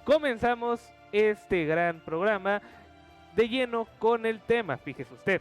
comenzamos este gran programa de lleno con el tema. Fíjese usted,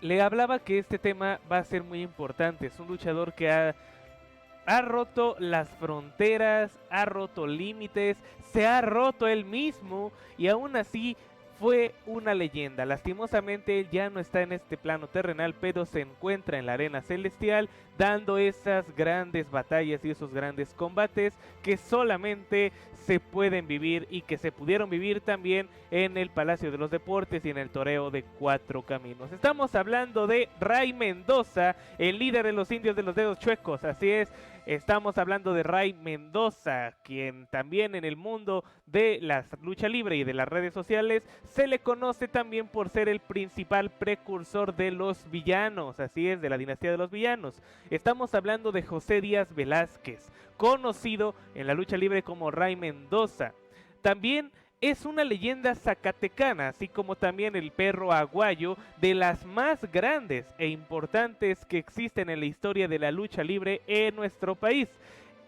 le hablaba que este tema va a ser muy importante. Es un luchador que ha roto las fronteras, ha roto límites, se ha roto él mismo y aún así fue una leyenda. Lastimosamente él ya no está en este plano terrenal, pero se encuentra en la arena celestial dando esas grandes batallas y esos grandes combates que solamente se pueden vivir y que se pudieron vivir también en el Palacio de los Deportes y en el Toreo de Cuatro Caminos. Estamos hablando de Ray Mendoza, el líder de los indios de los dedos chuecos. Así es, estamos hablando de Ray Mendoza, quien también en el mundo de la lucha libre y de las redes sociales se le conoce también por ser el principal precursor de los villanos, así es, de la dinastía de los villanos. Estamos hablando de José Díaz Velázquez, conocido en la lucha libre como Ray Mendoza. También es una leyenda zacatecana, así como también el perro aguayo, de las más grandes e importantes que existen en la historia de la lucha libre en nuestro país.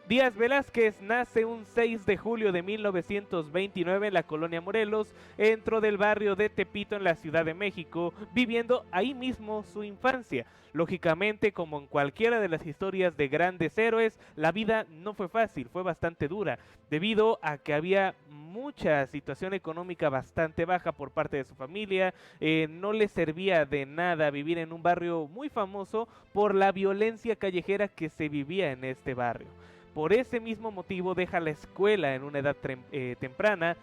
Díaz Velázquez nace un 6 de julio de 1929 en la colonia Morelos, dentro del barrio de Tepito en la Ciudad de México, viviendo ahí mismo su infancia. Lógicamente, como en cualquiera de las historias de grandes héroes, la vida no fue fácil, fue bastante dura, debido a que había mucha situación económica bastante baja por parte de su familia. No le servía de nada vivir en un barrio muy famoso por la violencia callejera que se vivía en este barrio. Por ese mismo motivo deja la escuela en una edad temprana.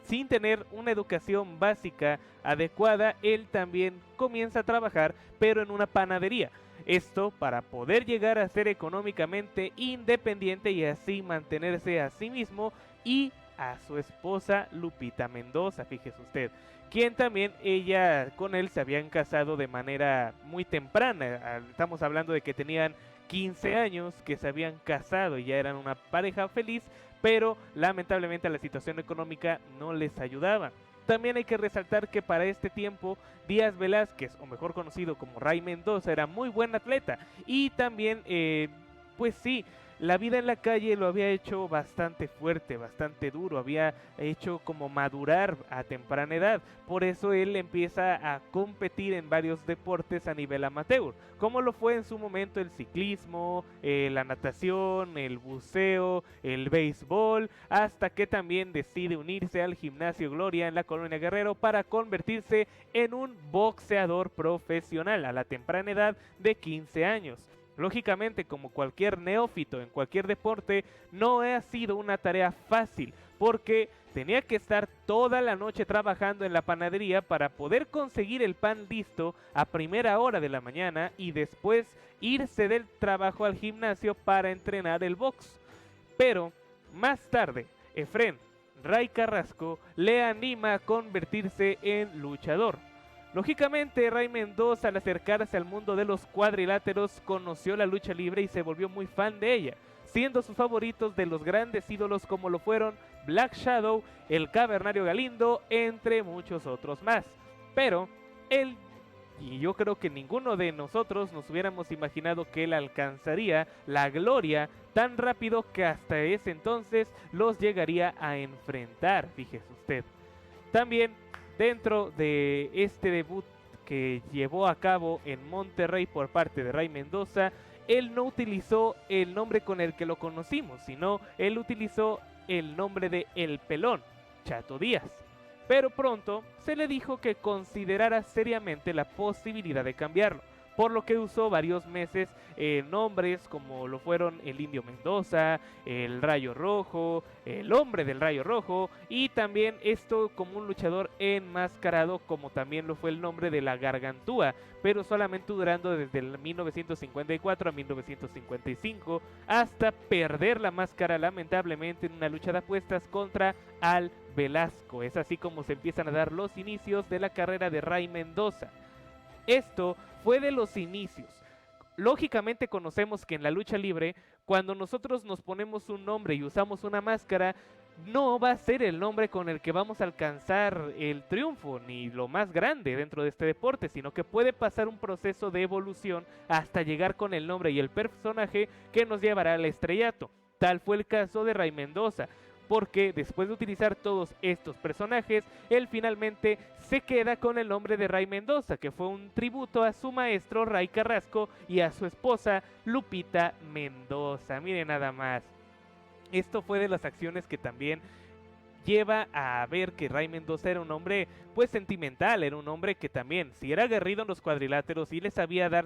Sin tener una educación básica adecuada, él también comienza a trabajar, pero en una panadería. Esto para poder llegar a ser económicamente independiente y así mantenerse a sí mismo y a su esposa Lupita Mendoza, fíjese usted, quien también ella con él se habían casado de manera muy temprana. Estamos hablando de que tenían 15 años, que se habían casado y ya eran una pareja feliz, pero lamentablemente la situación económica no les ayudaba. También hay que resaltar que para este tiempo Díaz Velázquez, o mejor conocido como Ray Mendoza, era muy buen atleta y también, pues sí, la vida en la calle lo había hecho bastante fuerte, bastante duro, había hecho como madurar a temprana edad. Por eso él empieza a competir en varios deportes a nivel amateur, como lo fue en su momento el ciclismo, la natación, el buceo, el béisbol, hasta que también decide unirse al Gimnasio Gloria en la Colonia Guerrero para convertirse en un boxeador profesional a la temprana edad de 15 años. Lógicamente, como cualquier neófito en cualquier deporte, no ha sido una tarea fácil, porque tenía que estar toda la noche trabajando en la panadería para poder conseguir el pan listo a primera hora de la mañana y después irse del trabajo al gimnasio para entrenar el box. Pero, más tarde, Efrén Ray Carrasco le anima a convertirse en luchador. Lógicamente, Ray Mendoza, al acercarse al mundo de los cuadriláteros, conoció la lucha libre y se volvió muy fan de ella, siendo sus favoritos de los grandes ídolos como lo fueron Black Shadow, el Cavernario Galindo, entre muchos otros más. Pero él, y yo creo que ninguno de nosotros nos hubiéramos imaginado que él alcanzaría la gloria tan rápido que hasta ese entonces los llegaría a enfrentar, fíjese usted. También dentro de este debut que llevó a cabo en Monterrey por parte de Ray Mendoza, él no utilizó el nombre con el que lo conocimos, sino él utilizó el nombre de El Pelón, Chato Díaz. Pero pronto se le dijo que considerara seriamente la posibilidad de cambiarlo, por lo que usó varios meses nombres como lo fueron el Indio Mendoza, el Rayo Rojo, el Hombre del Rayo Rojo, y también esto como un luchador enmascarado, como también lo fue el nombre de la Gargantúa, pero solamente durando desde el 1954 a 1955 hasta perder la máscara lamentablemente en una lucha de apuestas contra Al Velasco. Es así como se empiezan a dar los inicios de la carrera de Ray Mendoza. Esto fue de los inicios. Lógicamente conocemos que en la lucha libre, cuando nosotros nos ponemos un nombre y usamos una máscara, no va a ser el nombre con el que vamos a alcanzar el triunfo, ni lo más grande dentro de este deporte, sino que puede pasar un proceso de evolución hasta llegar con el nombre y el personaje que nos llevará al estrellato. Tal fue el caso de Ray Mendoza. porque después de utilizar todos estos personajes, él finalmente se queda con el nombre de Ray Mendoza, que fue un tributo a su maestro Ray Carrasco y a su esposa Lupita Mendoza. Miren nada más. Esto fue de las acciones que también lleva a ver que Ray Mendoza era un hombre pues sentimental, era un hombre que también, si era aguerrido en los cuadriláteros y le sabía dar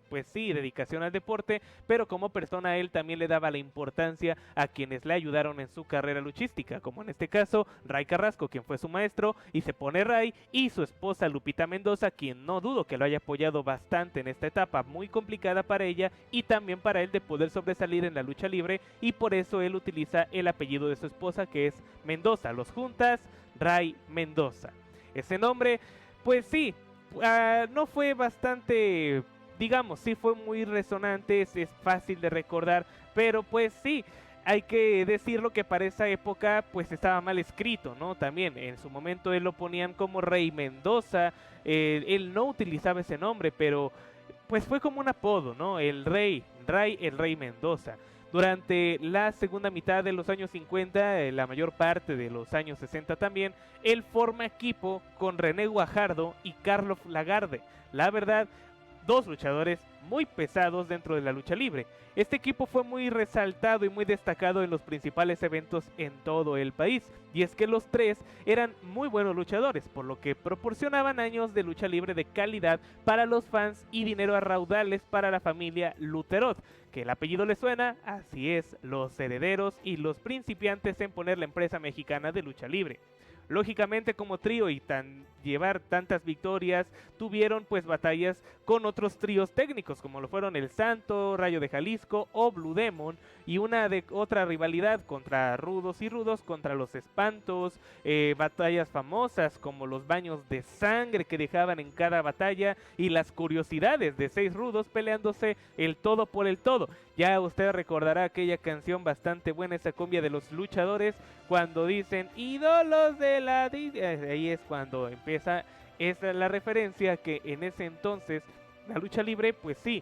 pues sí, dedicación al deporte, pero como persona él también le daba la importancia a quienes le ayudaron en su carrera luchística, como en este caso Ray Carrasco, quien fue su maestro, y se pone Ray, y su esposa Lupita Mendoza, quien no dudo que lo haya apoyado bastante en esta etapa muy complicada para ella y también para él de poder sobresalir en la lucha libre, y por eso él utiliza el apellido de su esposa, que es Mendoza. Los juntas, Ray Mendoza. Ese nombre, pues sí, no fue bastante, digamos, sí fue muy resonante, es fácil de recordar, pero pues sí, hay que decirlo que para esa época pues estaba mal escrito, ¿no? También en su momento él lo ponían como Rey Mendoza, él no utilizaba ese nombre, pero pues fue como un apodo, ¿no? El Rey, el Rey Mendoza. Durante la segunda mitad de los años 50, la mayor parte de los años 60 también, él forma equipo con René Guajardo y Carlos Lagarde. La verdad, dos luchadores muy pesados dentro de la lucha libre. Este equipo fue muy resaltado y muy destacado en los principales eventos en todo el país, y es que los tres eran muy buenos luchadores, por lo que proporcionaban años de lucha libre de calidad para los fans y dinero a raudales para la familia Luterot, que el apellido le suena, así es, los herederos y los principiantes en poner la empresa mexicana de lucha libre. Lógicamente, como trío y llevar tantas victorias, tuvieron pues batallas con otros tríos técnicos como lo fueron El Santo, Rayo de Jalisco o Blue Demon, y otra rivalidad contra Rudos y Rudos contra los Espantos, batallas famosas como los baños de sangre que dejaban en cada batalla y las curiosidades de 6 rudos peleándose el todo por el todo. Ya usted recordará aquella canción bastante buena, esa cumbia de los luchadores, cuando dicen ídolos de la... Ahí es cuando empieza esa la referencia que en ese entonces la lucha libre, pues sí,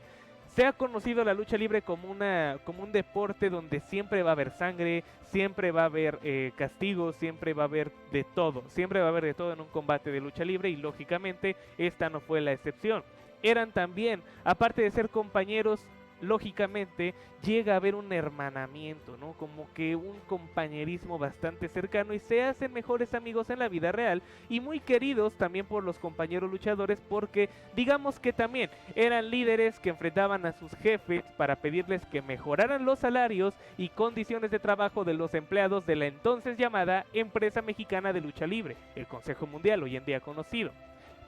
se ha conocido la lucha libre como un deporte donde siempre va a haber sangre, siempre va a haber castigos, siempre va a haber de todo, siempre va a haber de todo en un combate de lucha libre, y lógicamente esta no fue la excepción. Eran también, aparte de ser compañeros, lógicamente llega a haber un hermanamiento, ¿no? Como que un compañerismo bastante cercano, y se hacen mejores amigos en la vida real y muy queridos también por los compañeros luchadores, porque digamos que también eran líderes que enfrentaban a sus jefes para pedirles que mejoraran los salarios y condiciones de trabajo de los empleados de la entonces llamada Empresa Mexicana de Lucha Libre, el Consejo Mundial hoy en día conocido.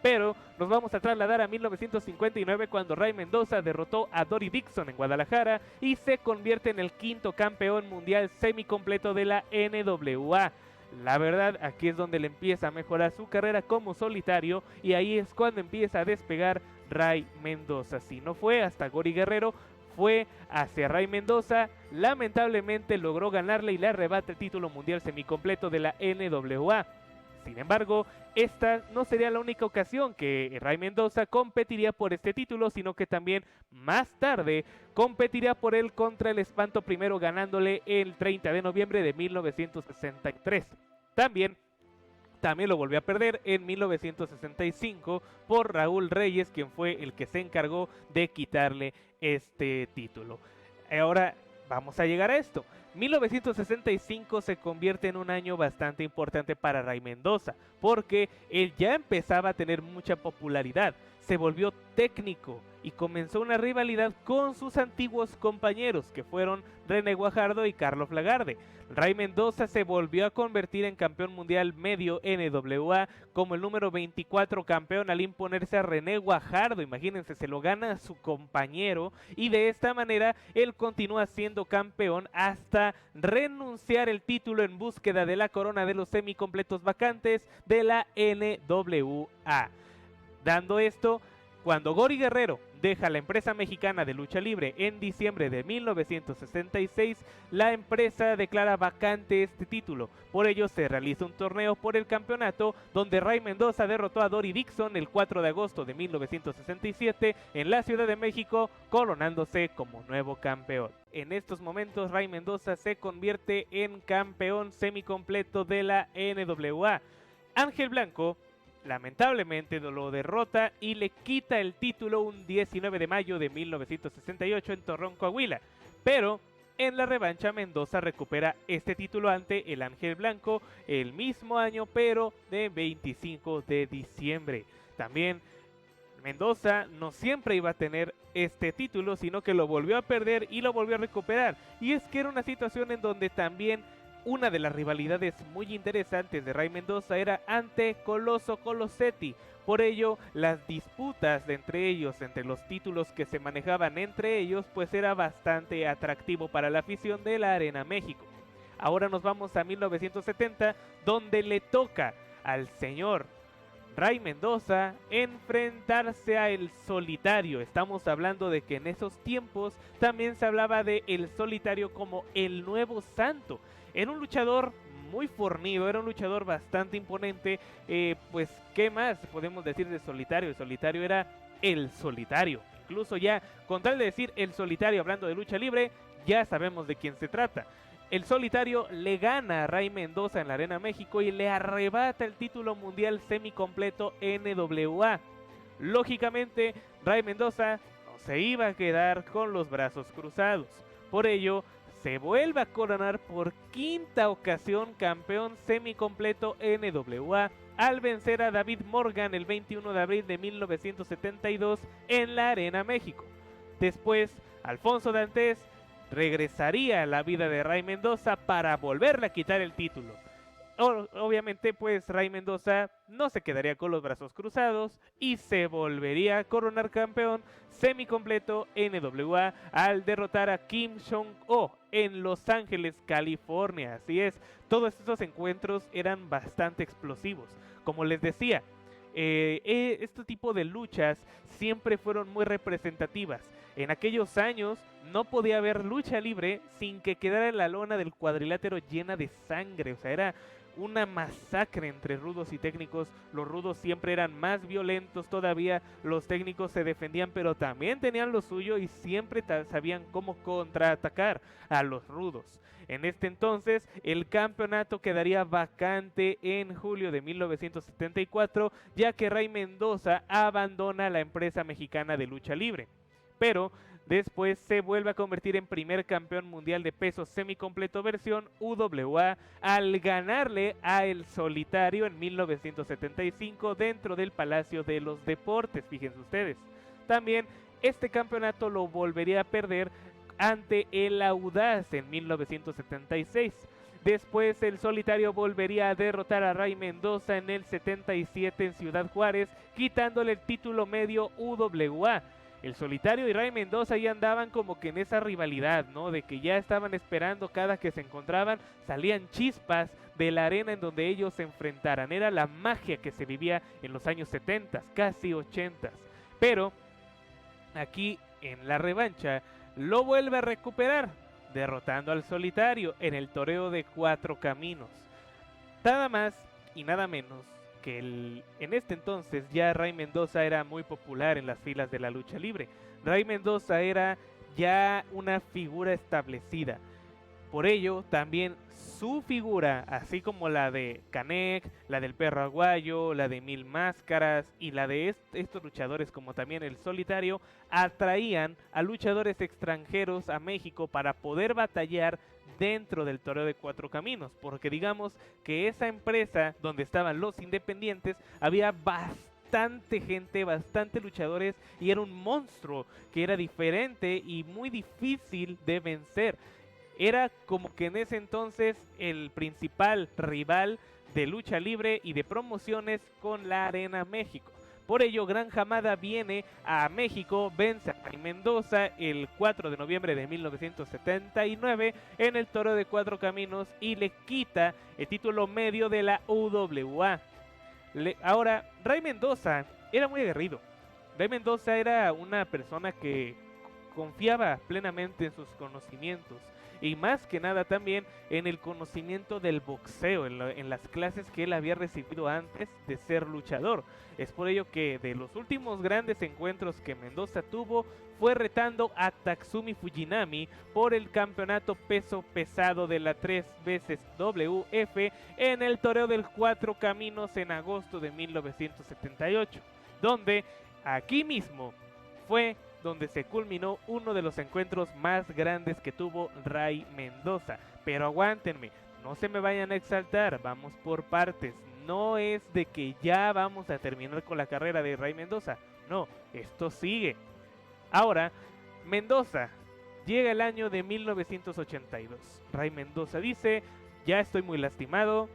Pero nos vamos a trasladar a 1959, cuando Ray Mendoza derrotó a Dory Dixon en Guadalajara y se convierte en el 5º campeón mundial semicompleto de la NWA. La verdad, aquí es donde le empieza a mejorar su carrera como solitario, y ahí es cuando empieza a despegar Ray Mendoza. Si no fue hasta Gori Guerrero, fue hacia Ray Mendoza. Lamentablemente logró ganarle y le arrebata el título mundial semicompleto de la NWA. Sin embargo, esta no sería la única ocasión que Ray Mendoza competiría por este título, sino que también más tarde competiría por él contra el Espanto Primero, ganándole el 30 de noviembre de 1963. También lo volvió a perder en 1965 por Raúl Reyes, quien fue el que se encargó de quitarle este título. Ahora vamos a llegar a esto. 1965 se convierte en un año bastante importante para Ray Mendoza, porque él ya empezaba a tener mucha popularidad, se volvió técnico y comenzó una rivalidad con sus antiguos compañeros, que fueron René Guajardo y Carlos Lagarde. Ray Mendoza se volvió a convertir en campeón mundial medio NWA como el número 24 campeón al imponerse a René Guajardo. Imagínense, se lo gana a su compañero, y de esta manera él continúa siendo campeón hasta renunciar el título en búsqueda de la corona de los semicompletos vacantes de la NWA. Dando esto, cuando Gori Guerrero deja la empresa mexicana de lucha libre en diciembre de 1966, la empresa declara vacante este título. Por ello se realiza un torneo por el campeonato donde Ray Mendoza derrotó a Dory Dixon el 4 de agosto de 1967 en la Ciudad de México, coronándose como nuevo campeón. En estos momentos Ray Mendoza se convierte en campeón semicompleto de la NWA. Ángel Blanco lamentablemente lo derrota y le quita el título un 19 de mayo de 1968 en Torreón, Coahuila. Pero en la revancha Mendoza recupera este título ante el Ángel Blanco el mismo año, pero de 25 de diciembre. También Mendoza no siempre iba a tener este título, sino que lo volvió a perder y lo volvió a recuperar. Y es que era una situación en donde también una de las rivalidades muy interesantes de Ray Mendoza era ante Coloso Colosetti. Por ello, las disputas entre ellos, entre los títulos que se manejaban entre ellos, pues era bastante atractivo para la afición de la Arena México. Ahora nos vamos a 1970, donde le toca al señor Ray Mendoza enfrentarse a El Solitario. Estamos hablando de que en esos tiempos también se hablaba de El Solitario como el nuevo santo. Era un luchador muy fornido, era un luchador bastante imponente. Pues, ¿qué más podemos decir de Solitario? El Solitario era El Solitario. Incluso ya, con tal de decir El Solitario hablando de lucha libre, ya sabemos de quién se trata. El Solitario le gana a Ray Mendoza en la Arena México y le arrebata el título mundial semicompleto NWA. Lógicamente, Ray Mendoza no se iba a quedar con los brazos cruzados. Por ello, se vuelve a coronar por quinta ocasión campeón semicompleto NWA al vencer a David Morgan el 21 de abril de 1972 en la Arena México. Después, Alfonso Dantes regresaría a la vida de Ray Mendoza para volverle a quitar el título. Obviamente, pues Ray Mendoza no se quedaría con los brazos cruzados y se volvería a coronar campeón semicompleto NWA al derrotar a Kim Jong-oh en Los Ángeles, California. Así es, todos estos encuentros eran bastante explosivos. Como les decía, este tipo de luchas siempre fueron muy representativas. En aquellos años no podía haber lucha libre sin que quedara la lona del cuadrilátero llena de sangre. O sea, era una masacre entre rudos y técnicos. Los rudos siempre eran más violentos todavía, los técnicos se defendían, pero también tenían lo suyo y siempre sabían cómo contraatacar a los rudos. En este entonces, el campeonato quedaría vacante en julio de 1974, ya que Ray Mendoza abandona la empresa mexicana de lucha libre. Pero después se vuelve a convertir en primer campeón mundial de peso semicompleto versión UWA al ganarle a El Solitario en 1975 dentro del Palacio de los Deportes, fíjense ustedes. También este campeonato lo volvería a perder ante El Audaz en 1976. Después El Solitario volvería a derrotar a Ray Mendoza en el 77 en Ciudad Juárez, quitándole el título medio UWA. El Solitario y Ray Mendoza ya andaban como que en esa rivalidad, ¿no? De que ya estaban esperando cada que se encontraban, salían chispas de la arena en donde ellos se enfrentaran. Era la magia que se vivía en los años 70, casi 80. Pero aquí en la revancha lo vuelve a recuperar, derrotando al Solitario en el torneo de 4 caminos. Nada más y nada menos que en este entonces ya Ray Mendoza era muy popular en las filas de la lucha libre. Ray Mendoza era ya una figura establecida. Por ello, también su figura, así como la de Canek, la del Perro Aguayo, la de Mil Máscaras y la de estos luchadores como también El Solitario, atraían a luchadores extranjeros a México para poder batallar dentro del torneo de 4 caminos, porque digamos que esa empresa donde estaban los independientes había bastante gente, bastante luchadores y era un monstruo que era diferente y muy difícil de vencer. Era como que en ese entonces el principal rival de lucha libre y de promociones con la Arena México. Por ello, Gran Hamada viene a México, vence a Ray Mendoza el 4 de noviembre de 1979 en el Torneo de 4 Caminos y le quita el título medio de la UWA. Ahora, Ray Mendoza era muy aguerrido. Ray Mendoza era una persona que confiaba plenamente en sus conocimientos y más que nada también en el conocimiento del boxeo, en las clases que él había recibido antes de ser luchador. Es por ello que de los últimos grandes encuentros que Mendoza tuvo fue retando a Tatsumi Fujinami por el campeonato peso pesado de la 3 veces WF en el torneo del Cuatro Caminos en agosto de 1978, donde aquí mismo fue donde se culminó uno de los encuentros más grandes que tuvo Ray Mendoza. Pero aguántenme, no se me vayan a exaltar, vamos por partes. No es de que ya vamos a terminar con la carrera de Ray Mendoza, no, esto sigue. Ahora, Mendoza, llega el año de 1982. Ray Mendoza dice, ya estoy muy lastimado,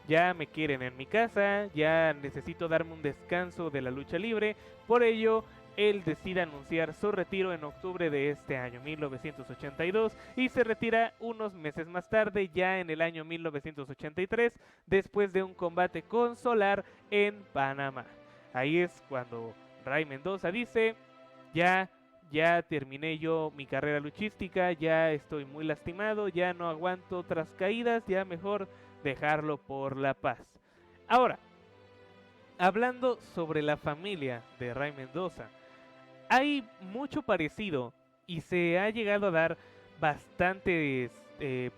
ya me quieren en mi casa, ya necesito darme un descanso de la lucha libre, por ello él decide anunciar su retiro en octubre de este año 1982 y se retira unos meses más tarde, ya en el año 1983, después de un combate con Solar en Panamá. Ahí es cuando Ray Mendoza dice, ya terminé yo mi carrera luchística, ya estoy muy lastimado, ya no aguanto otras caídas, ya mejor dejarlo por la paz. Ahora, hablando sobre la familia de Ray Mendoza, hay mucho parecido y se ha llegado a dar bastantes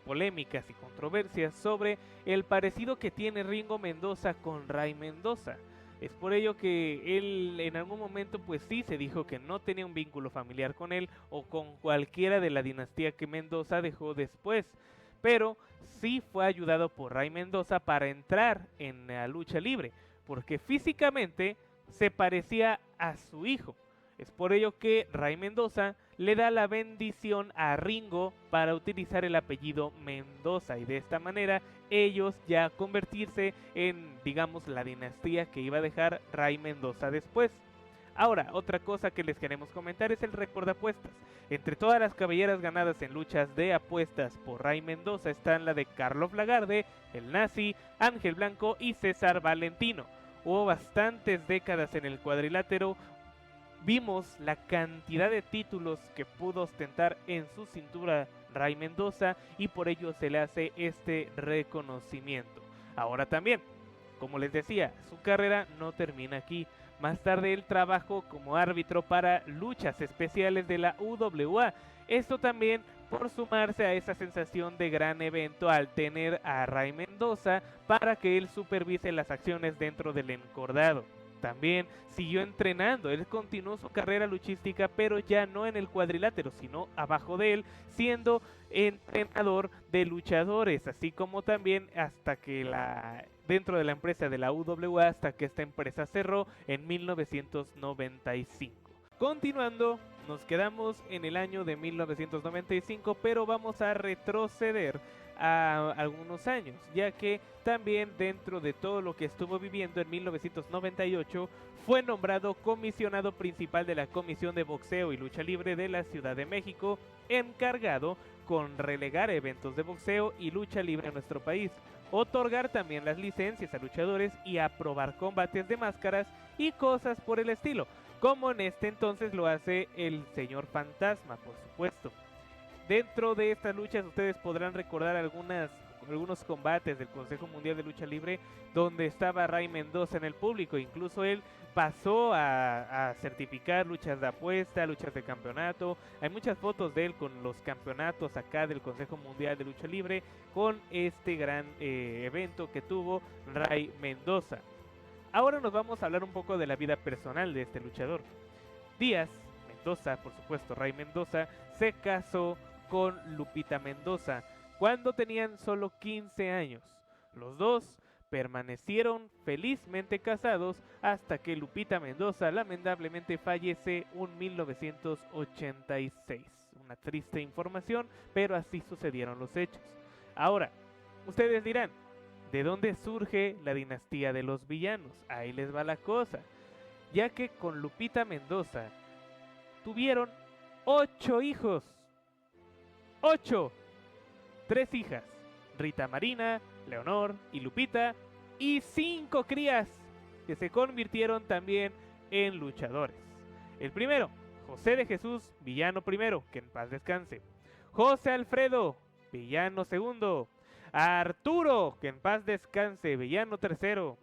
polémicas y controversias sobre el parecido que tiene Ringo Mendoza con Ray Mendoza. Es por ello que él en algún momento pues sí se dijo que no tenía un vínculo familiar con él o con cualquiera de la dinastía que Mendoza dejó después, pero sí fue ayudado por Ray Mendoza para entrar en la lucha libre, porque físicamente se parecía a su hijo. Es por ello que Ray Mendoza le da la bendición a Ringo para utilizar el apellido Mendoza y de esta manera ellos ya convertirse en, digamos, la dinastía que iba a dejar Ray Mendoza después. Ahora, otra cosa que les queremos comentar es el récord de apuestas. Entre todas las cabelleras ganadas en luchas de apuestas por Ray Mendoza están la de Carlos Lagarde, el Nazi, Ángel Blanco y César Valentino. Hubo bastantes décadas en el cuadrilátero. Vimos la cantidad de títulos que pudo ostentar en su cintura Ray Mendoza y por ello se le hace este reconocimiento. Ahora también, como les decía, su carrera no termina aquí. Más tarde él trabajó como árbitro para luchas especiales de la UWA. Esto también por sumarse a esa sensación de gran evento al tener a Ray Mendoza para que él supervise las acciones dentro del encordado. También siguió entrenando, él continuó su carrera luchística pero ya no en el cuadrilátero sino abajo de él, siendo entrenador de luchadores, así como también hasta que dentro de la empresa de la UWA, hasta que esta empresa cerró en 1995. Continuando, nos quedamos en el año de 1995, pero vamos a retroceder a algunos años, ya que también dentro de todo lo que estuvo viviendo en 1998 fue nombrado comisionado principal de la Comisión de Boxeo y Lucha Libre de la Ciudad de México, encargado con relegar eventos de boxeo y lucha libre en nuestro país, otorgar también las licencias a luchadores y aprobar combates de máscaras y cosas por el estilo, como en este entonces lo hace el señor Fantasma, por supuesto. Dentro de estas luchas ustedes podrán recordar algunos combates del Consejo Mundial de Lucha Libre donde estaba Ray Mendoza en el público. Incluso él pasó a certificar luchas de apuesta, luchas de campeonato. Hay muchas fotos de él con los campeonatos acá del Consejo Mundial de Lucha Libre con este gran evento que tuvo Ray Mendoza. Ahora nos vamos a hablar un poco de la vida personal de este luchador. Díaz Mendoza, por supuesto, Ray Mendoza, se casó con Lupita Mendoza cuando tenían solo 15 años. Los dos permanecieron felizmente casados hasta que Lupita Mendoza lamentablemente fallece en 1986. Una triste información, pero así sucedieron los hechos. Ahora, ustedes dirán, ¿de dónde surge la dinastía de los villanos? Ahí les va la cosa, ya que con Lupita Mendoza tuvieron 8 hijos. 8. 3 hijas, Rita Marina, Leonor y Lupita, y 5 crías que se convirtieron también en luchadores. El primero, José de Jesús, villano primero, que en paz descanse. José Alfredo, villano segundo. Arturo, que en paz descanse, villano tercero.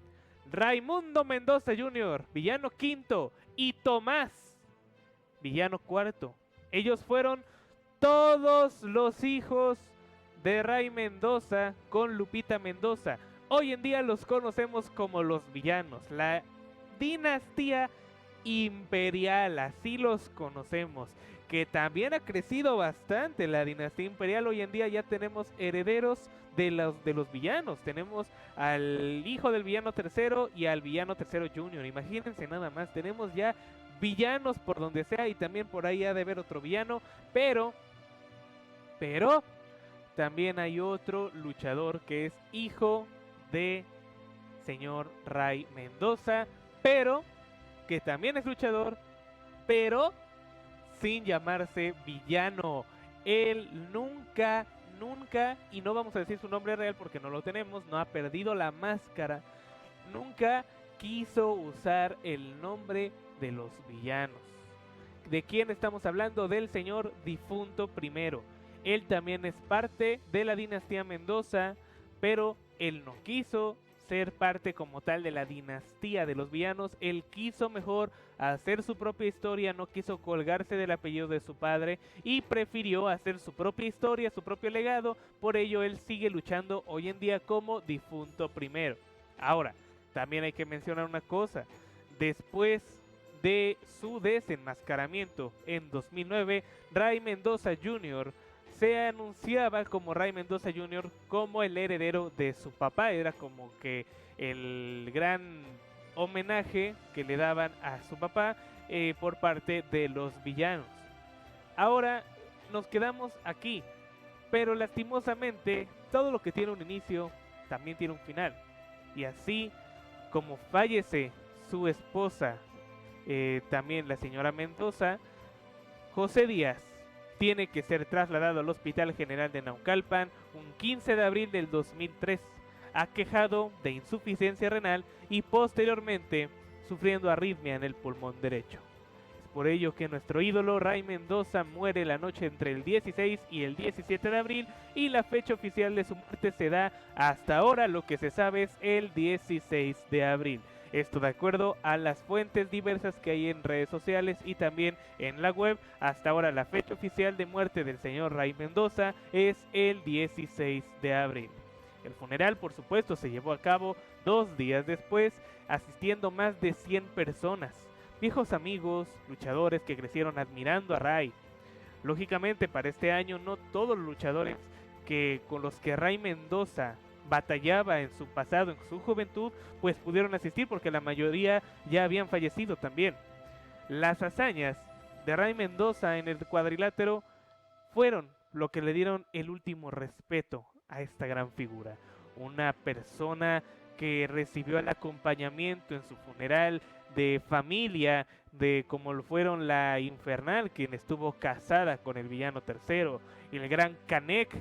Raimundo Mendoza Jr., villano quinto. Y Tomás, villano cuarto. Ellos fueron todos los hijos de Ray Mendoza con Lupita Mendoza. Hoy en día los conocemos como los villanos, la dinastía imperial, así los conocemos, que también ha crecido bastante la dinastía imperial. Hoy en día ya tenemos herederos de los villanos. Tenemos al hijo del villano tercero y al villano tercero junior. Imagínense nada más, tenemos ya villanos por donde sea, y también por ahí ha de haber otro villano, pero también hay otro luchador que es hijo de señor Ray Mendoza, pero que también es luchador, pero sin llamarse villano. Él nunca, y no vamos a decir su nombre real porque no lo tenemos, no ha perdido la máscara, nunca quiso usar el nombre de los villanos. ¿De quién estamos hablando? Del señor difunto primero. Él también es parte de la dinastía Mendoza, pero él no quiso ser parte como tal de la dinastía de los villanos. Él quiso mejor hacer su propia historia, no quiso colgarse del apellido de su padre y prefirió hacer su propia historia, su propio legado. Por ello él sigue luchando hoy en día como difunto primero. Ahora, también hay que mencionar una cosa. Después de su desenmascaramiento en 2009, Ray Mendoza Jr. se anunciaba como Ray Mendoza Jr. como el heredero de su papá. Era como que el gran homenaje que le daban a su papá por parte de los villanos. Ahora nos quedamos aquí, pero lastimosamente todo lo que tiene un inicio también tiene un final. Y así como fallece su esposa, también la señora Mendoza, José Díaz tiene que ser trasladado al Hospital General de Naucalpan un 15 de abril del 2003, aquejado de insuficiencia renal y posteriormente sufriendo arritmia en el pulmón derecho. Es por ello que nuestro ídolo Ray Mendoza muere la noche entre el 16 y el 17 de abril, y la fecha oficial de su muerte se da hasta ahora, lo que se sabe es el 16 de abril. Esto de acuerdo a las fuentes diversas que hay en redes sociales y también en la web. Hasta ahora la fecha oficial de muerte del señor Ray Mendoza es el 16 de abril. El funeral, por supuesto, se llevó a cabo 2 días después, asistiendo más de 100 personas, viejos amigos, luchadores que crecieron admirando a Ray. Lógicamente, para este año no todos los luchadores con los que Ray Mendoza batallaba en su pasado, en su juventud, pues pudieron asistir, porque la mayoría ya habían fallecido también. Las hazañas de Ray Mendoza en el cuadrilátero fueron lo que le dieron el último respeto a esta gran figura. Una persona que recibió el acompañamiento en su funeral de familia, de como lo fueron la Infernal, quien estuvo casada con el villano tercero, y el gran Canek,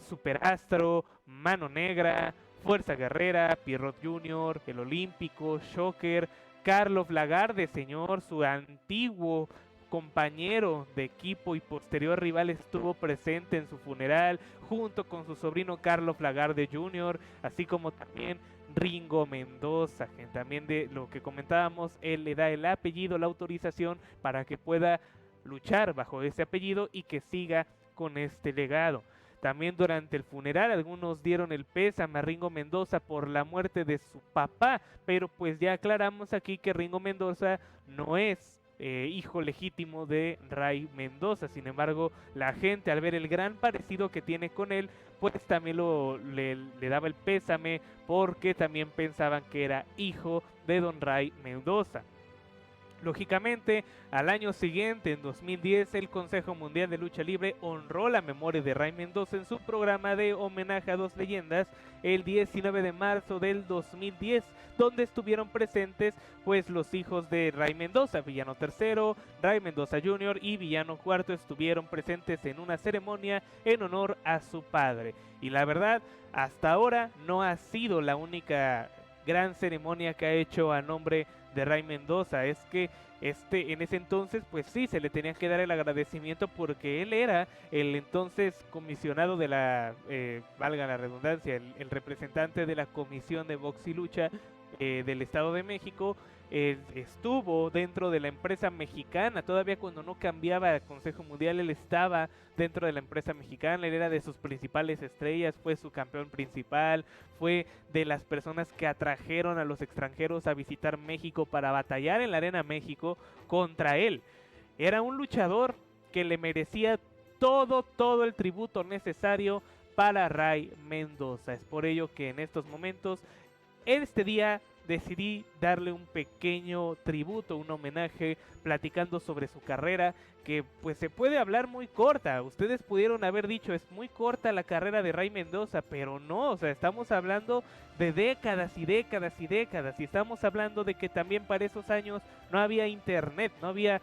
Superastro, Mano Negra, Fuerza Guerrera, Pierrot Jr., el Olímpico, Shocker, Carlos Lagarde, señor, su antiguo compañero de equipo y posterior rival, estuvo presente en su funeral junto con su sobrino Carlos Lagarde Jr., así como también Ringo Mendoza, que también, de lo que comentábamos, él le da el apellido, la autorización para que pueda luchar bajo ese apellido y que siga con este legado. También durante el funeral algunos dieron el pésame a Ringo Mendoza por la muerte de su papá, pero pues ya aclaramos aquí que Ringo Mendoza no es hijo legítimo de Ray Mendoza. Sin embargo, la gente, al ver el gran parecido que tiene con él, pues también le daba el pésame, porque también pensaban que era hijo de don Ray Mendoza. Lógicamente, al año siguiente, en 2010, el Consejo Mundial de Lucha Libre honró la memoria de Ray Mendoza en su programa de homenaje a dos leyendas el 19 de marzo del 2010, donde estuvieron presentes pues los hijos de Ray Mendoza, Villano III, Ray Mendoza Jr. y Villano IV estuvieron presentes en una ceremonia en honor a su padre. Y la verdad, hasta ahora no ha sido la única gran ceremonia que ha hecho a nombre de Ray Mendoza. Es que en ese entonces pues sí, se le tenía que dar el agradecimiento porque él era el entonces comisionado de la, valga la redundancia, el representante de la Comisión de Box y Lucha del Estado de México. Estuvo dentro de la empresa mexicana, todavía cuando no cambiaba al Consejo Mundial, él estaba dentro de la empresa mexicana, él era de sus principales estrellas, fue su campeón principal, fue de las personas que atrajeron a los extranjeros a visitar México para batallar en la Arena México contra él. Era un luchador que le merecía todo el tributo necesario para Ray Mendoza. Es por ello que en estos momentos, este día, decidí darle un pequeño tributo, un homenaje, platicando sobre su carrera, que pues se puede hablar muy corta. Ustedes pudieron haber dicho, es muy corta la carrera de Ray Mendoza, pero no, o sea, estamos hablando de décadas y décadas y décadas, y estamos hablando de que también para esos años no había internet, no había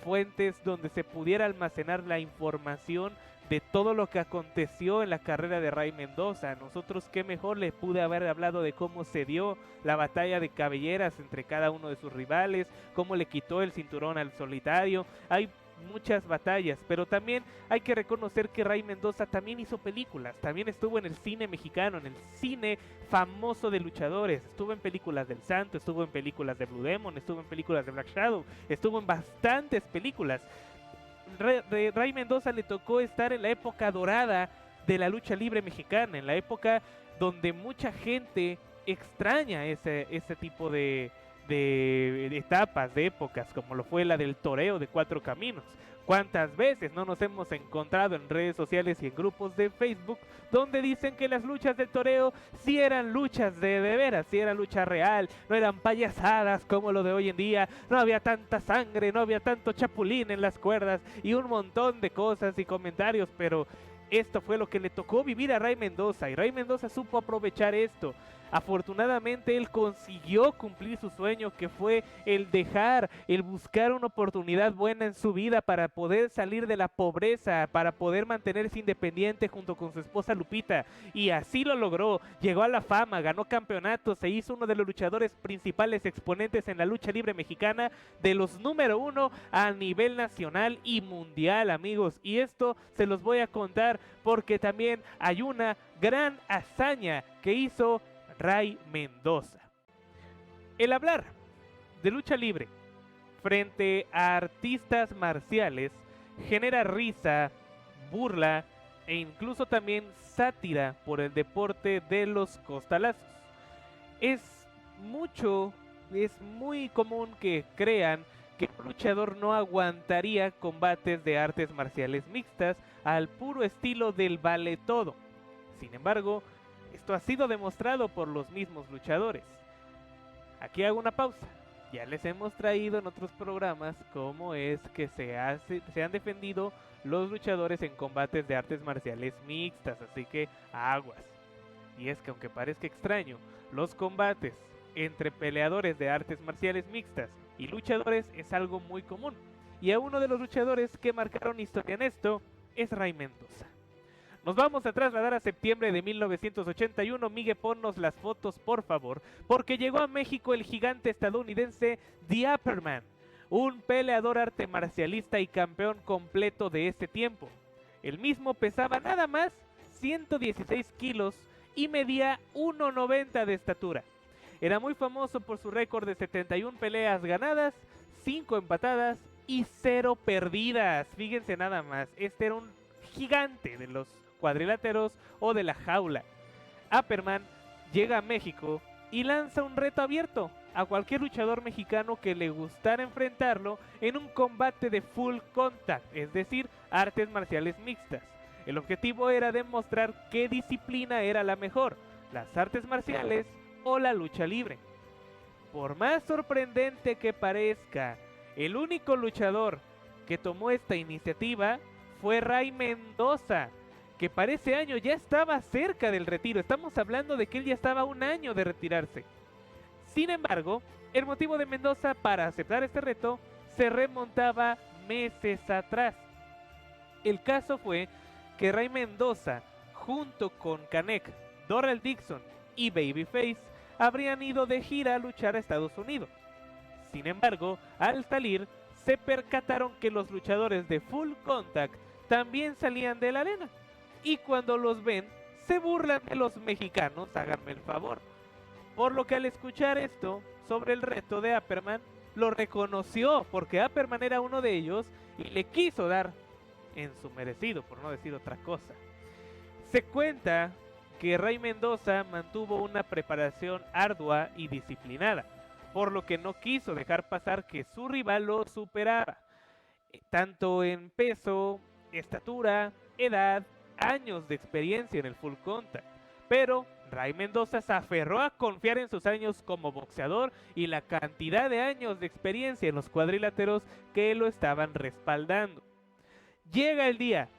fuentes donde se pudiera almacenar la información de todo lo que aconteció en la carrera de Ray Mendoza. Nosotros qué mejor le pude haber hablado de cómo se dio la batalla de cabelleras entre cada uno de sus rivales, cómo le quitó el cinturón al solitario. Hay muchas batallas, pero también hay que reconocer que Ray Mendoza también hizo películas, también estuvo en el cine mexicano, en el cine famoso de luchadores, estuvo en películas del Santo, estuvo en películas de Blue Demon, estuvo en películas de Black Shadow, estuvo en bastantes películas. Ray Mendoza le tocó estar en la época dorada de la lucha libre mexicana, en la época donde mucha gente extraña ese tipo de etapas, de épocas, como lo fue la del toreo de Cuatro Caminos. ¿Cuántas veces no nos hemos encontrado en redes sociales y en grupos de Facebook donde dicen que las luchas del toreo sí eran luchas de veras, sí eran lucha real, no eran payasadas como lo de hoy en día, no había tanta sangre, no había tanto chapulín en las cuerdas y un montón de cosas y comentarios? Pero esto fue lo que le tocó vivir a Ray Mendoza, y Ray Mendoza supo aprovechar esto. Afortunadamente él consiguió cumplir su sueño, que fue el buscar una oportunidad buena en su vida para poder salir de la pobreza, para poder mantenerse independiente junto con su esposa Lupita, y así lo logró. Llegó a la fama, ganó campeonatos, se hizo uno de los luchadores principales exponentes en la lucha libre mexicana, de los número 1 a nivel nacional y mundial, amigos. Y esto se los voy a contar porque también hay una gran hazaña que hizo Ray Mendoza. El hablar de lucha libre frente a artistas marciales genera risa, burla e incluso también sátira por el deporte de los costalazos. Es muy común que crean que un luchador no aguantaría combates de artes marciales mixtas al puro estilo del vale todo. Sin embargo, esto ha sido demostrado por los mismos luchadores. Aquí hago una pausa. Ya les hemos traído en otros programas cómo es que se han defendido los luchadores en combates de artes marciales mixtas, así que aguas. Y es que aunque parezca extraño, los combates entre peleadores de artes marciales mixtas y luchadores es algo muy común. Y a uno de los luchadores que marcaron historia en esto es Ray Mendoza. Nos vamos a trasladar a septiembre de 1981. Miguel, ponnos las fotos, por favor, porque llegó a México el gigante estadounidense The Upper Man, un peleador arte marcialista y campeón completo de ese tiempo. El mismo pesaba nada más 116 kilos y medía 1,90 de estatura. Era muy famoso por su récord de 71 peleas ganadas, 5 empatadas y 0 perdidas. Fíjense nada más, este era un gigante de los cuadriláteros o de la jaula. Upperman llega a México y lanza un reto abierto a cualquier luchador mexicano que le gustara enfrentarlo en un combate de full contact, es decir, artes marciales mixtas. El objetivo era demostrar qué disciplina era la mejor, las artes marciales o la lucha libre. Por más sorprendente que parezca, el único luchador que tomó esta iniciativa fue Ray Mendoza, que para ese año ya estaba cerca del retiro. Estamos hablando de que él ya estaba a un año de retirarse. Sin embargo, el motivo de Mendoza para aceptar este reto se remontaba meses atrás. El caso fue que Ray Mendoza, junto con Canek, Doral Dixon y Babyface, habrían ido de gira a luchar a Estados Unidos. Sin embargo, al salir, se percataron que los luchadores de Full Contact también salían de la arena. Y cuando los ven, se burlan de los mexicanos, háganme el favor. Por lo que al escuchar esto sobre el reto de Apperman, lo reconoció porque Apperman era uno de ellos y le quiso dar en su merecido, por no decir otra cosa. Se cuenta que Ray Mendoza mantuvo una preparación ardua y disciplinada, por lo que no quiso dejar pasar que su rival lo superara, tanto en peso, estatura, edad, años de experiencia en el Full Contact. Pero Ray Mendoza se aferró a confiar en sus años como boxeador y la cantidad de años de experiencia en los cuadriláteros que lo estaban respaldando. Llega el día.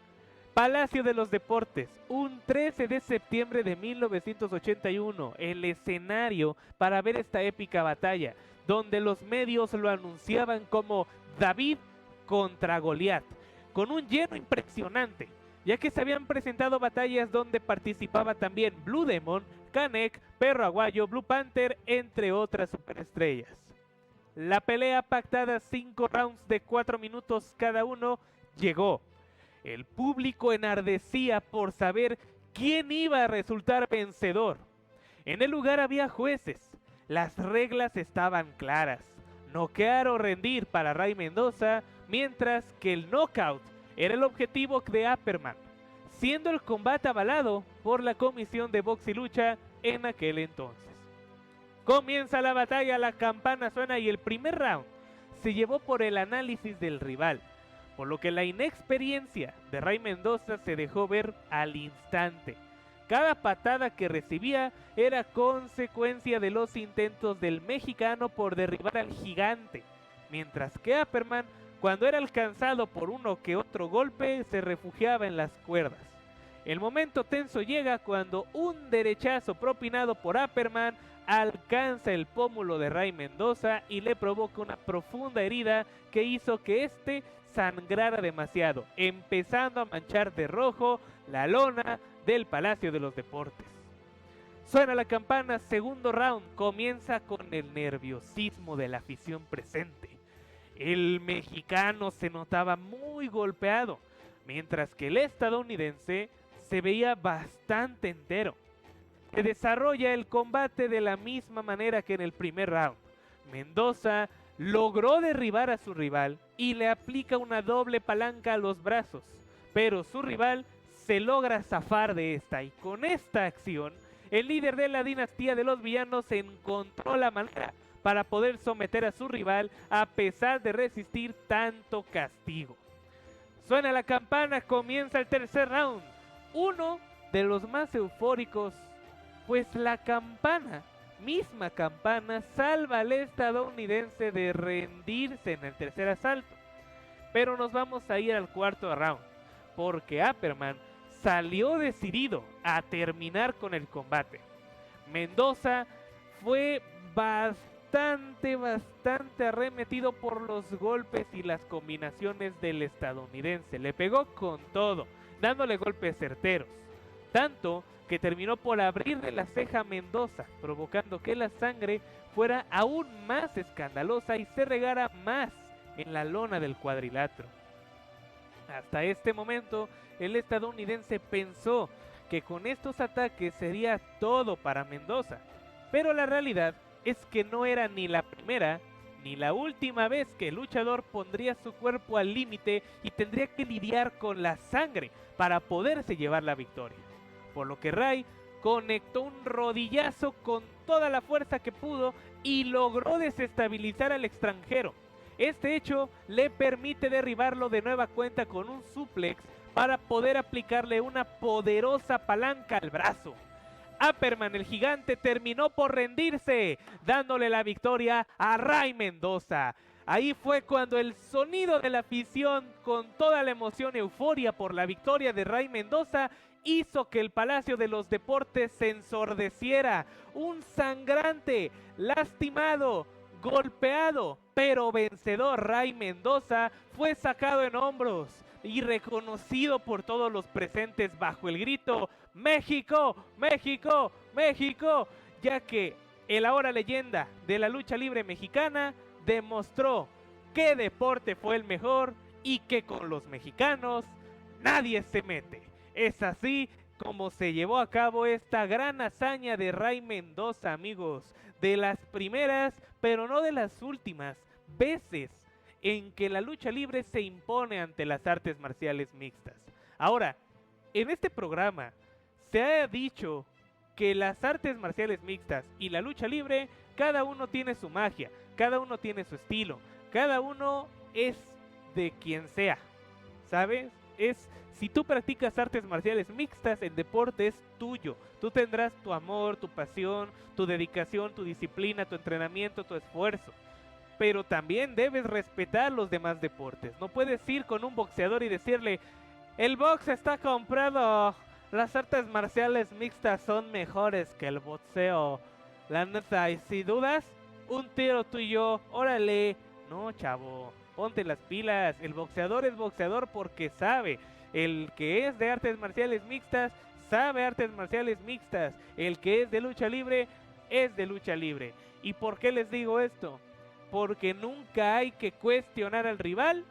Palacio de los Deportes, un 13 de septiembre de 1981, el escenario para ver esta épica batalla, donde los medios lo anunciaban como David contra Goliat, con un lleno impresionante, ya que se habían presentado batallas donde participaba también Blue Demon, Canek, Perro Aguayo, Blue Panther, entre otras superestrellas. La pelea pactada 5 rounds de 4 minutos cada uno llegó. El público enardecía por saber quién iba a resultar vencedor. En el lugar había jueces. Las reglas estaban claras. Noquear o rendir para Ray Mendoza, mientras que el knockout era el objetivo de Apperman, siendo el combate avalado por la Comisión de Box y Lucha en aquel entonces. Comienza la batalla, la campana suena y el primer round se llevó por el análisis del rival, por lo que la inexperiencia de Ray Mendoza se dejó ver al instante. Cada patada que recibía era consecuencia de los intentos del mexicano por derribar al gigante, mientras que Apperman, cuando era alcanzado por uno que otro golpe, se refugiaba en las cuerdas. El momento tenso llega cuando un derechazo propinado por Apperman alcanza el pómulo de Ray Mendoza y le provoca una profunda herida que hizo que éste sangrara demasiado, empezando a manchar de rojo la lona del Palacio de los Deportes. Suena la campana, segundo round, comienza con el nerviosismo de la afición presente. El mexicano se notaba muy golpeado, mientras que el estadounidense se veía bastante entero. Se desarrolla el combate de la misma manera que en el primer round. Mendoza logró derribar a su rival y le aplica una doble palanca a los brazos, pero su rival se logra zafar de esta y con esta acción el líder de la dinastía de los villanos encontró la manera para poder someter a su rival a pesar de resistir tanto castigo. Suena la campana, comienza el tercer round, uno de los más eufóricos, pues la misma campana salva al estadounidense de rendirse en el tercer asalto. Pero nos vamos a ir al cuarto round, porque Apperman salió decidido a terminar con el combate. Mendoza fue bastante arremetido por los golpes y las combinaciones del estadounidense. Le pegó con todo, dándole golpes certeros, tanto que terminó por abrirle la ceja a Mendoza, provocando que la sangre fuera aún más escandalosa y se regara más en la lona del cuadrilátero. Hasta este momento, el estadounidense pensó que con estos ataques sería todo para Mendoza, pero la realidad es que no era ni la primera ni la última vez que el luchador pondría su cuerpo al límite y tendría que lidiar con la sangre para poderse llevar la victoria. Por lo que Ray conectó un rodillazo con toda la fuerza que pudo y logró desestabilizar al extranjero. Este hecho le permite derribarlo de nueva cuenta con un suplex para poder aplicarle una poderosa palanca al brazo. Apperman, el gigante, terminó por rendirse, dándole la victoria a Ray Mendoza. Ahí fue cuando el sonido de la afición, con toda la emoción y euforia por la victoria de Ray Mendoza, hizo que el Palacio de los Deportes se ensordeciera. Un sangrante, lastimado, golpeado, pero vencedor Ray Mendoza fue sacado en hombros y reconocido por todos los presentes bajo el grito ¡México! ¡México! ¡México! Ya que el ahora leyenda de la lucha libre mexicana demostró qué deporte fue el mejor y que con los mexicanos nadie se mete. Es así como se llevó a cabo esta gran hazaña de Ray Mendoza, amigos, de las primeras, pero no de las últimas veces en que la lucha libre se impone ante las artes marciales mixtas. Ahora, en este programa se ha dicho que las artes marciales mixtas y la lucha libre, cada uno tiene su magia, cada uno tiene su estilo, cada uno es de quien sea, ¿sabes? Si tú practicas artes marciales mixtas, el deporte es tuyo. Tú tendrás tu amor, tu pasión, tu dedicación, tu disciplina, tu entrenamiento, tu esfuerzo. Pero también debes respetar los demás deportes. No puedes ir con un boxeador y decirle, el box está comprado, las artes marciales mixtas son mejores que el boxeo. La neta, y si dudas, un tiro tú y yo, órale. No, chavo, ponte las pilas. El boxeador es boxeador porque sabe. El que es de artes marciales mixtas, sabe artes marciales mixtas. El que es de lucha libre, es de lucha libre. ¿Y por qué les digo esto? Porque nunca hay que cuestionar al rival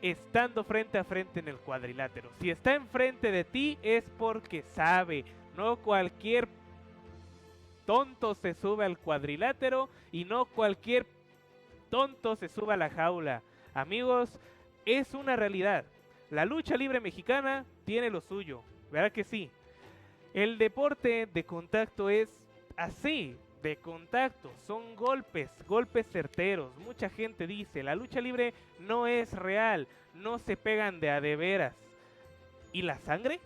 estando frente a frente en el cuadrilátero. Si está enfrente de ti es porque sabe. No cualquier tonto se sube al cuadrilátero y no cualquier tonto se sube a la jaula. Amigos, es una realidad. La lucha libre mexicana tiene lo suyo, ¿verdad que sí? El deporte de contacto es así, de contacto, son golpes, golpes certeros. Mucha gente dice, la lucha libre no es real, no se pegan de a de veras. ¿Y la sangre?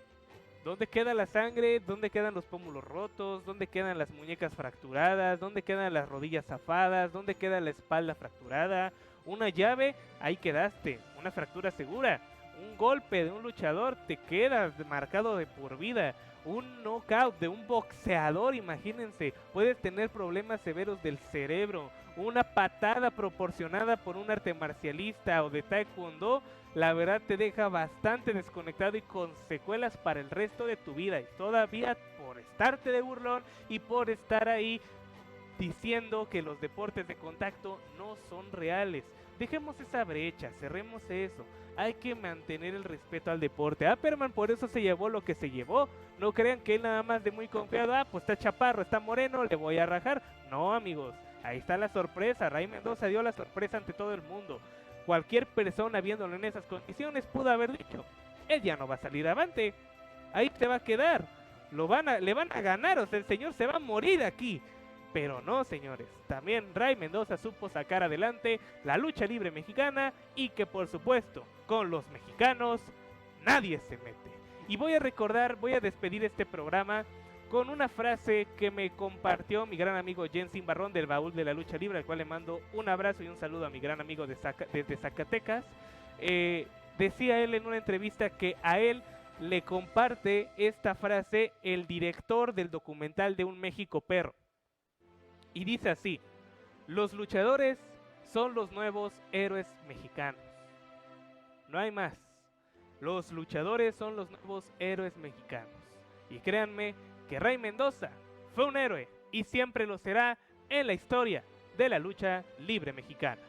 ¿Dónde queda la sangre? ¿Dónde quedan los pómulos rotos? ¿Dónde quedan las muñecas fracturadas? ¿Dónde quedan las rodillas zafadas? ¿Dónde queda la espalda fracturada? Una llave, ahí quedaste, una fractura segura. Un golpe de un luchador te queda marcado de por vida. Un knockout de un boxeador, imagínense, puedes tener problemas severos del cerebro. Una patada proporcionada por un arte marcialista o de taekwondo, la verdad te deja bastante desconectado y con secuelas para el resto de tu vida. Y todavía por estarte de burlón y por estar ahí diciendo que los deportes de contacto no son reales. Dejemos esa brecha, cerremos eso. Hay que mantener el respeto al deporte. Perman por eso se llevó lo que se llevó. No crean que él nada más de muy confiado, pues está chaparro, está moreno, le voy a rajar. No, amigos, ahí está la sorpresa. Ray Mendoza dio la sorpresa ante todo el mundo. Cualquier persona viéndolo en esas condiciones pudo haber dicho, él ya no va a salir avante, ahí se va a quedar, le van a ganar, o sea, el señor se va a morir aquí. Pero no, señores, también Ray Mendoza supo sacar adelante la lucha libre mexicana y que por supuesto, con los mexicanos, nadie se mete. Y voy a despedir este programa con una frase que me compartió mi gran amigo Jensin Barrón del Baúl de la Lucha Libre, al cual le mando un abrazo y un saludo a mi gran amigo desde Zacatecas. Decía él en una entrevista que a él le comparte esta frase el director del documental de Un México Perro. Y dice así, los luchadores son los nuevos héroes mexicanos. No hay más. Los luchadores son los nuevos héroes mexicanos. Y créanme que Ray Mendoza fue un héroe y siempre lo será en la historia de la lucha libre mexicana.